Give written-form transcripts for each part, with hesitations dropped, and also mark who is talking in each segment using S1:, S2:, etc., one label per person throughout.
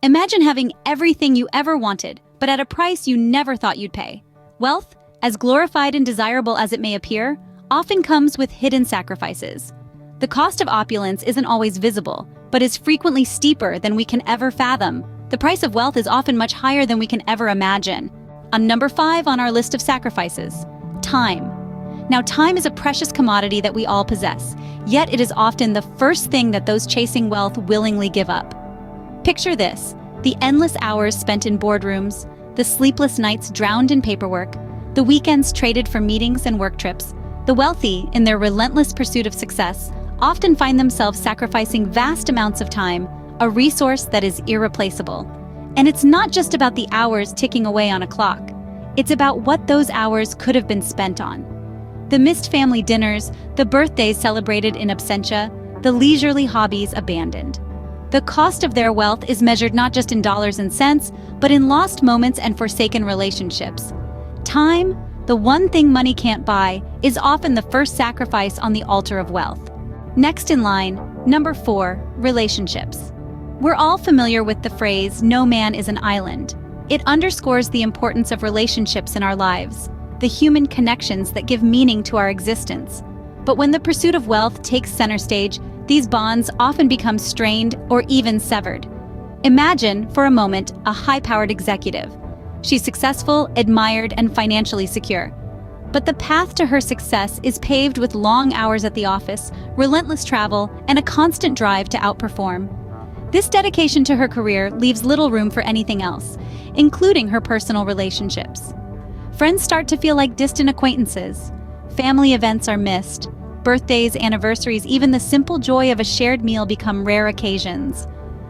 S1: Imagine having everything you ever wanted, but at a price you never thought you'd pay. Wealth, as glorified and desirable as it may appear, often comes with hidden sacrifices. The cost of opulence isn't always visible, but is frequently steeper than we can ever fathom. The price of wealth is often much higher than we can ever imagine. On number 5 on our list of sacrifices, time. Now, time is a precious commodity that we all possess, yet it is often the first thing that those chasing wealth willingly give up. Picture this: the endless hours spent in boardrooms, the sleepless nights drowned in paperwork, the weekends traded for meetings and work trips. The wealthy, in their relentless pursuit of success, often find themselves sacrificing vast amounts of time, a resource that is irreplaceable. And it's not just about the hours ticking away on a clock. It's about what those hours could have been spent on. The missed family dinners, the birthdays celebrated in absentia, the leisurely hobbies abandoned. The cost of their wealth is measured not just in dollars and cents, but in lost moments and forsaken relationships. Time, the one thing money can't buy, is often the first sacrifice on the altar of wealth. Next in line, number 4, relationships. We're all familiar with the phrase, "no man is an island." It underscores the importance of relationships in our lives, the human connections that give meaning to our existence. But when the pursuit of wealth takes center stage, these bonds often become strained or even severed. Imagine, for a moment, a high-powered executive. She's successful, admired, and financially secure. But the path to her success is paved with long hours at the office, relentless travel, and a constant drive to outperform. This dedication to her career leaves little room for anything else, including her personal relationships. Friends start to feel like distant acquaintances. Family events are missed. Birthdays, anniversaries, even the simple joy of a shared meal become rare occasions.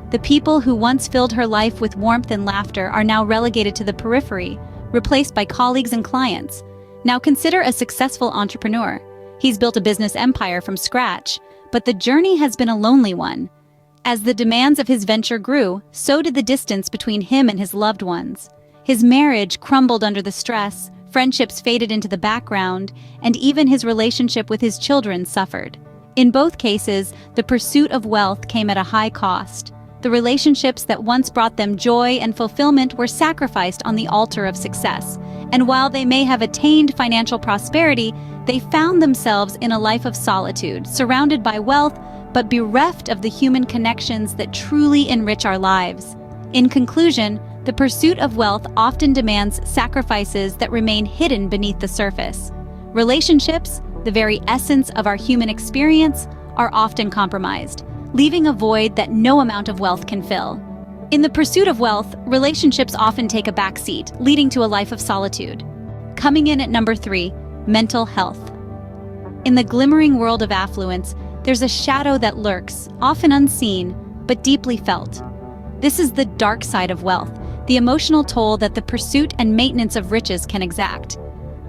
S1: The people who once filled her life with warmth and laughter are now relegated to the periphery, replaced by colleagues and clients. Now consider a successful entrepreneur. He's built a business empire from scratch, but the journey has been a lonely one. As the demands of his venture grew, so did the distance between him and his loved ones. His marriage crumbled under the stress, friendships faded into the background, and even his relationship with his children suffered. In both cases, the pursuit of wealth came at a high cost. The relationships that once brought them joy and fulfillment were sacrificed on the altar of success. And while they may have attained financial prosperity, they found themselves in a life of solitude, surrounded by wealth, but bereft of the human connections that truly enrich our lives. In conclusion, the pursuit of wealth often demands sacrifices that remain hidden beneath the surface. Relationships, the very essence of our human experience, are often compromised, leaving a void that no amount of wealth can fill. In the pursuit of wealth, relationships often take a backseat, leading to a life of solitude. Coming in at number 3, mental health. In the glimmering world of affluence, there's a shadow that lurks, often unseen, but deeply felt. This is the dark side of wealth, the emotional toll that the pursuit and maintenance of riches can exact.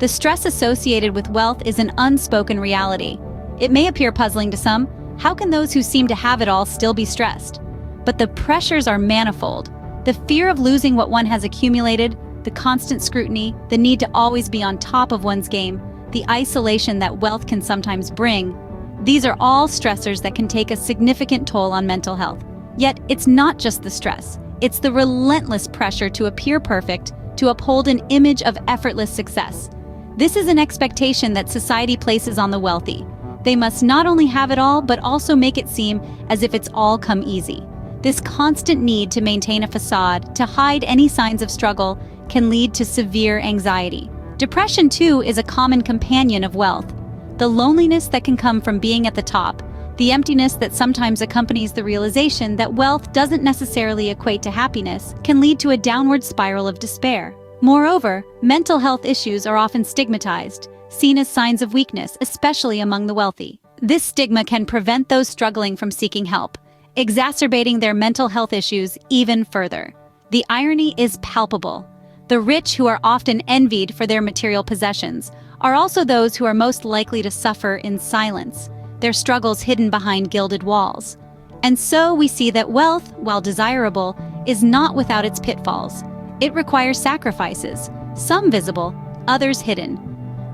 S1: The stress associated with wealth is an unspoken reality. It may appear puzzling to some. How can those who seem to have it all still be stressed? But the pressures are manifold. The fear of losing what one has accumulated, the constant scrutiny, the need to always be on top of one's game, the isolation that wealth can sometimes bring. These are all stressors that can take a significant toll on mental health. Yet, it's not just the stress. It's the relentless pressure to appear perfect, to uphold an image of effortless success. This is an expectation that society places on the wealthy. They must not only have it all, but also make it seem as if it's all come easy. This constant need to maintain a facade, to hide any signs of struggle, can lead to severe anxiety. Depression, too, is a common companion of wealth. The loneliness that can come from being at the top, the emptiness that sometimes accompanies the realization that wealth doesn't necessarily equate to happiness, can lead to a downward spiral of despair. Moreover, mental health issues are often stigmatized, seen as signs of weakness, especially among the wealthy. This stigma can prevent those struggling from seeking help, exacerbating their mental health issues even further. The irony is palpable. The rich, who are often envied for their material possessions, are also those who are most likely to suffer in silence, their struggles hidden behind gilded walls. And so we see that wealth, while desirable, is not without its pitfalls. It requires sacrifices, some visible, others hidden.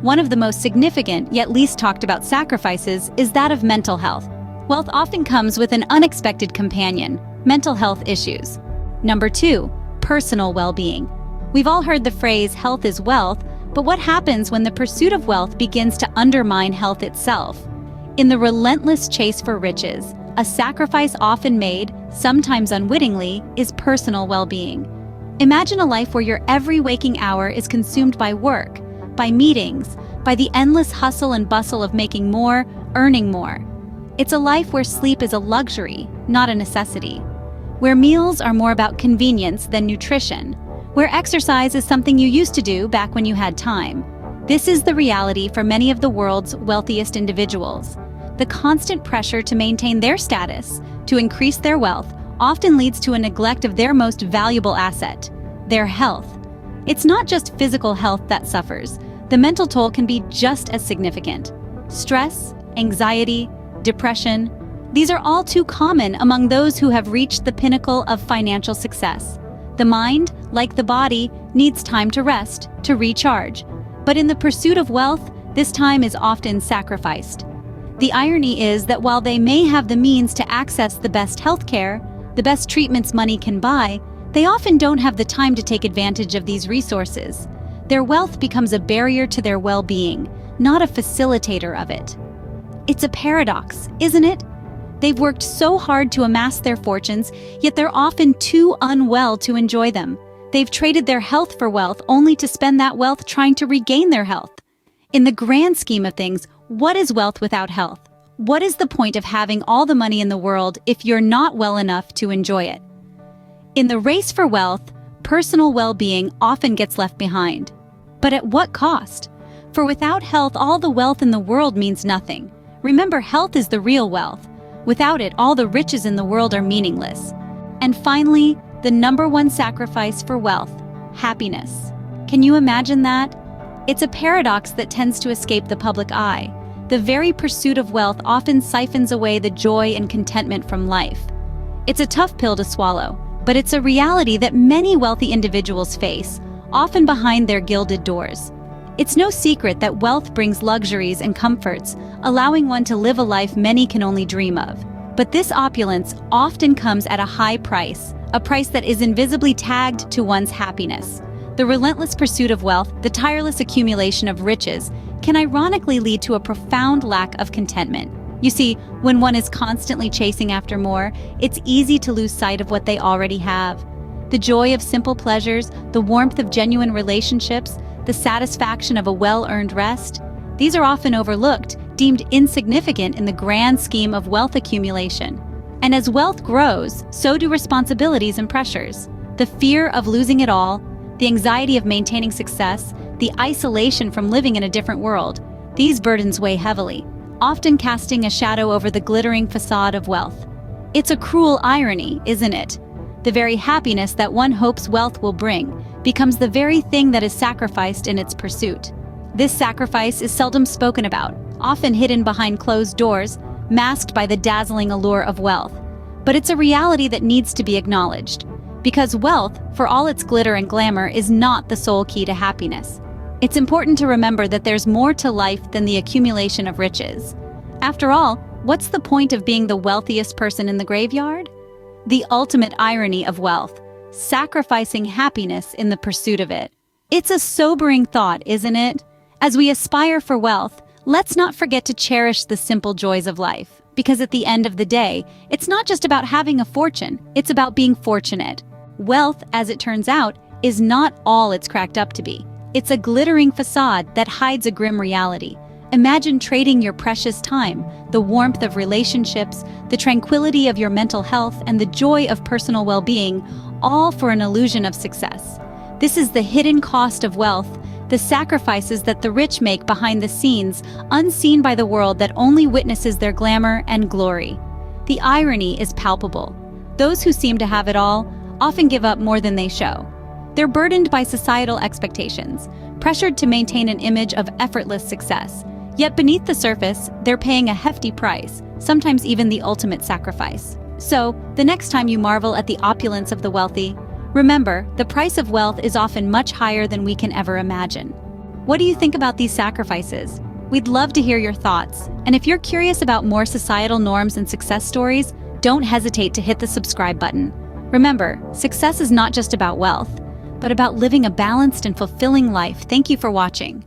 S1: One of the most significant yet least talked about sacrifices is that of mental health. Wealth often comes with an unexpected companion: mental health issues. Number 2, personal well-being. We've all heard the phrase health is wealth, but what happens when the pursuit of wealth begins to undermine health itself? In the relentless chase for riches, a sacrifice often made, sometimes unwittingly, is personal well-being. Imagine a life where your every waking hour is consumed by work, by meetings, by the endless hustle and bustle of making more, earning more. It's a life where sleep is a luxury, not a necessity. Where meals are more about convenience than nutrition. Where exercise is something you used to do back when you had time. This is the reality for many of the world's wealthiest individuals. The constant pressure to maintain their status, to increase their wealth, often leads to a neglect of their most valuable asset, their health. It's not just physical health that suffers. The mental toll can be just as significant. Stress, anxiety, depression, these are all too common among those who have reached the pinnacle of financial success. The mind, like the body, needs time to rest, to recharge. But in the pursuit of wealth, this time is often sacrificed. The irony is that while they may have the means to access the best healthcare, the best treatments money can buy, they often don't have the time to take advantage of these resources. Their wealth becomes a barrier to their well-being, not a facilitator of it. It's a paradox, isn't it? They've worked so hard to amass their fortunes, yet they're often too unwell to enjoy them. They've traded their health for wealth only to spend that wealth trying to regain their health. In the grand scheme of things, what is wealth without health? What is the point of having all the money in the world if you're not well enough to enjoy it? In the race for wealth, personal well-being often gets left behind. But at what cost? For without health, all the wealth in the world means nothing. Remember, health is the real wealth. Without it, all the riches in the world are meaningless. And finally, the number one sacrifice for wealth, happiness. Can you imagine that? It's a paradox that tends to escape the public eye. The very pursuit of wealth often siphons away the joy and contentment from life. It's a tough pill to swallow, but it's a reality that many wealthy individuals face, often behind their gilded doors. It's no secret that wealth brings luxuries and comforts, allowing one to live a life many can only dream of. But this opulence often comes at a high price, a price that is invisibly tagged to one's happiness. The relentless pursuit of wealth, the tireless accumulation of riches, can ironically lead to a profound lack of contentment. You see, when one is constantly chasing after more, it's easy to lose sight of what they already have. The joy of simple pleasures, the warmth of genuine relationships, the satisfaction of a well-earned rest, these are often overlooked, deemed insignificant in the grand scheme of wealth accumulation. And as wealth grows, so do responsibilities and pressures. The fear of losing it all, the anxiety of maintaining success, the isolation from living in a different world, these burdens weigh heavily, often casting a shadow over the glittering facade of wealth. It's a cruel irony, isn't it? The very happiness that one hopes wealth will bring becomes the very thing that is sacrificed in its pursuit. This sacrifice is seldom spoken about, often hidden behind closed doors, masked by the dazzling allure of wealth. But it's a reality that needs to be acknowledged, because wealth, for all its glitter and glamour, is not the sole key to happiness. It's important to remember that there's more to life than the accumulation of riches. After all, what's the point of being the wealthiest person in the graveyard? The ultimate irony of wealth, sacrificing happiness in the pursuit of it. It's a sobering thought, isn't it? As we aspire for wealth, let's not forget to cherish the simple joys of life, because at the end of the day, it's not just about having a fortune, it's about being fortunate. Wealth, as it turns out, is not all it's cracked up to be. It's a glittering facade that hides a grim reality. Imagine trading your precious time, the warmth of relationships, the tranquility of your mental health, and the joy of personal well-being, all for an illusion of success. This is the hidden cost of wealth, the sacrifices that the rich make behind the scenes, unseen by the world that only witnesses their glamour and glory. The irony is palpable. Those who seem to have it all often give up more than they show. They're burdened by societal expectations, pressured to maintain an image of effortless success. Yet beneath the surface, they're paying a hefty price, sometimes even the ultimate sacrifice. So, the next time you marvel at the opulence of the wealthy, remember, the price of wealth is often much higher than we can ever imagine. What do you think about these sacrifices? We'd love to hear your thoughts. And if you're curious about more societal norms and success stories, don't hesitate to hit the subscribe button. Remember, success is not just about wealth, but about living a balanced and fulfilling life. Thank you for watching.